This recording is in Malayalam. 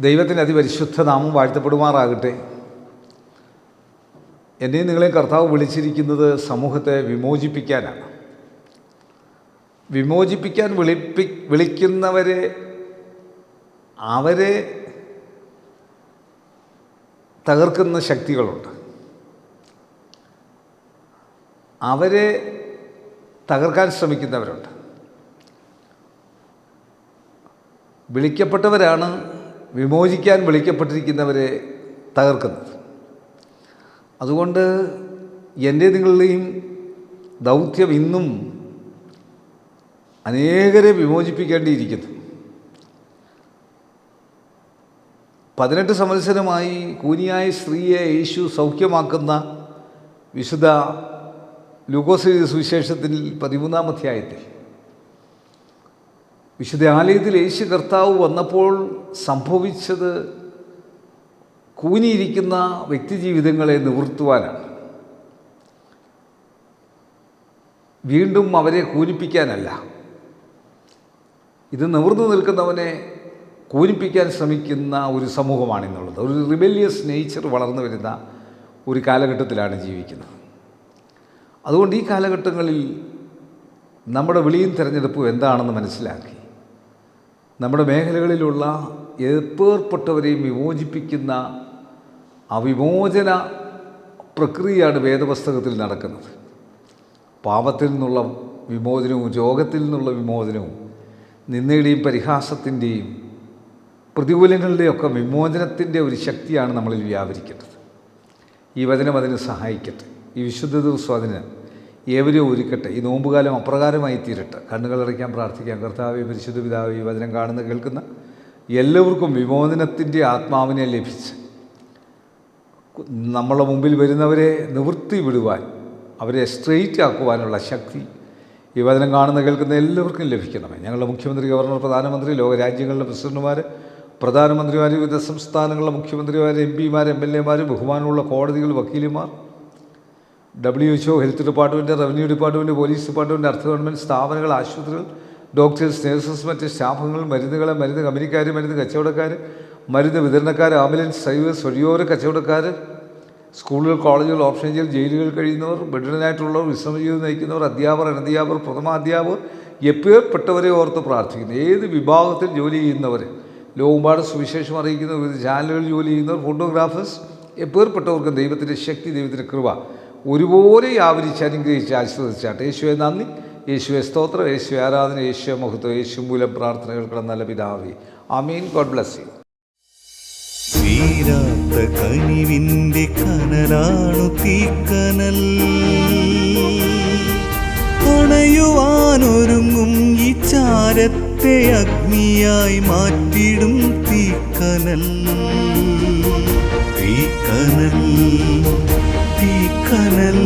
ദൈവത്തിൻ്റെ അതിപരിശുദ്ധ നാമം വാഴ്ത്തപ്പെടുമാറാകട്ടെ. എന്നെയും നിങ്ങളെയും കർത്താവ് വിളിച്ചിരിക്കുന്നത് സമൂഹത്തെ വിമോചിപ്പിക്കാനാണ്. വിമോചിപ്പിക്കാൻ വിളിക്കുന്നവരെ അവരെ തകർക്കുന്ന ശക്തികളുണ്ട്. അവരെ തകർക്കാൻ ശ്രമിക്കുന്നവരുണ്ട്. വിളിക്കപ്പെട്ടവരാണ് വിമോചിക്കാൻ വിളിക്കപ്പെട്ടിരിക്കുന്നവരെ തകർക്കുന്നത്. അതുകൊണ്ട് എൻ്റെ നിങ്ങളുടെയും ദൗത്യം ഇന്നും അനേകരെ വിമോചിപ്പിക്കേണ്ടിയിരിക്കുന്നു. 18 സംവത്സരമായി കൂനിയായ സ്ത്രീയെ യേശു സൗഖ്യമാക്കുന്ന വിശുദ്ധ ലൂക്കോസ് സുവിശേഷത്തിൽ 13-ാം അധ്യായത്തിൽ വിശുദ്ധ ആലയത്തിൽ യേശു കർത്താവ് വന്നപ്പോൾ സംഭവിച്ചത് കൂനിയിരിക്കുന്ന വ്യക്തിജീവിതങ്ങളെ നിവർത്തുവാനാണ്. വീണ്ടും അവരെ കൂനിപ്പിക്കാനല്ല. ഇത് നിവർന്നു നിൽക്കുന്നവനെ കൂനിപ്പിക്കാൻ ശ്രമിക്കുന്ന ഒരു സമൂഹമാണെന്നുള്ളത്. ഒരു റിബല്യസ് നേച്ചർ വളർന്നു വരുന്ന ഒരു കാലഘട്ടത്തിലാണ് ജീവിക്കുന്നത്. അതുകൊണ്ട് ഈ കാലഘട്ടങ്ങളിൽ നമ്മുടെ വിളിയും തിരഞ്ഞെടുപ്പും എന്താണെന്ന് മനസ്സിലാക്കി നമ്മുടെ മേഖലകളിലുള്ള എപ്പേർപ്പെട്ടവരെയും വിമോചിപ്പിക്കുന്ന ആ വിമോചന പ്രക്രിയയാണ് വേദപുസ്തകത്തിൽ നടക്കുന്നത്. പാപത്തിൽ നിന്നുള്ള വിമോചനവും രോഗത്തിൽ നിന്നുള്ള വിമോചനവും നിന്ദയുടെയും പരിഹാസത്തിൻ്റെയും പ്രതികൂലങ്ങളുടെയൊക്കെ വിമോചനത്തിൻ്റെ ഒരു ശക്തിയാണ് നമ്മളിൽ വ്യാപരിക്കേണ്ടത്. ഈ വചനം അതിന് സഹായിക്കട്ടെ. ഈ വിശുദ്ധ ദിവസം അതിന് ഏവരും ഒരുക്കട്ടെ. ഈ നോമ്പുകാലം അപ്രകാരമായി തീരട്ടെ. കണ്ണുകളടയ്ക്കാൻ പ്രാർത്ഥിക്കാം. കർത്താവേ, പരിശുദ്ധ പിതാവേ, ഈ വചനം കാണുന്ന കേൾക്കുന്ന എല്ലാവർക്കും വിമോചനത്തിൻ്റെ ആത്മാവിനെ ലഭിച്ച് നമ്മളെ മുമ്പിൽ വരുന്നവരെ നിവൃത്തി വിടുവാൻ, അവരെ സ്ട്രെയിറ്റ് ആക്കുവാനുള്ള ശക്തി ഈ വചനം കാണുന്ന കേൾക്കുന്ന എല്ലാവർക്കും ലഭിക്കണമേ. ഞങ്ങളുടെ മുഖ്യമന്ത്രി, ഗവർണർ, പ്രധാനമന്ത്രി, ലോകരാജ്യങ്ങളുടെ പ്രസിഡന്റുമാർ, പ്രധാനമന്ത്രിമാർ, വിവിധ സംസ്ഥാനങ്ങളിലെ മുഖ്യമന്ത്രിമാർ, MP-മാർ, MLA-മാർ, ബഹുമാനമുള്ള കോടതികൾ, വക്കീലുമാർ, WHO, health department, revenue department, police department, അർദ്ധ ഗവൺമെൻറ് സ്ഥാപനങ്ങൾ, ആശുപത്രികൾ, ഡോക്ടേഴ്സ്, നേഴ്സസ്, മറ്റ് സ്റ്റാഫുകൾ, മരുന്നുകൾ, മരുന്ന് കമ്പനിക്കാർ, മരുന്ന് കച്ചവടക്കാർ, മരുന്ന് വിതരണക്കാർ, ആംബുലൻസ് ഡ്രൈവേഴ്സ്, വഴിയോര കച്ചവടക്കാർ, സ്കൂളുകൾ, കോളേജുകൾ, ഓപ്ഷനുകൾ, ജയിലുകൾ കഴിയുന്നവർ, ബെഡിനായിട്ടുള്ളവർ, വിശ്രമജീവിതം നയിക്കുന്നവർ, അധ്യാപകർ, അനധ്യാപകർ, പ്രഥമാധ്യാപകർ, എപ്പേർപ്പെട്ടവരെ ഓർത്ത് പ്രാർത്ഥിക്കുന്നു. ഏത് വിഭാഗത്തിൽ ജോലി ചെയ്യുന്നവർ, ലോകമ്പാട് സുവിശേഷം അറിയിക്കുന്നവർ, വിവിധ ചാനലുകളിൽ ജോലി ചെയ്യുന്നവർ, ഫോട്ടോഗ്രാഫേഴ്സ്, എപ്പേർപ്പെട്ടവർക്കും ദൈവത്തിൻ്റെ ശക്തി, ദൈവത്തിൻ്റെ കൃപ ഒരുപോലെ ആവരിച്ച് അനുഗ്രഹിച്ച് ആശീർവദിച്ചാട്ടെ. യേശുവെ നന്ദി, യേശുവെ സ്തോത്രം, യേശുവെ ആരാധന, യേശുവെ മഹത്വം, യേശു മൂലം പ്രാർത്ഥനകൾക്കുള്ള നല്ല പിതാവേ. ആമീൻ. God bless you. തീരാത്ത കനിവിന്റെ കനലാണു തീക്കനൽ, അണയുവാനൊരുങ്ങും ഈ ചാരത്തെ അഗ്നിയായി മാറ്റിടും തീക്കനൽ. തീക്കനൽ, തീക്കനൽ.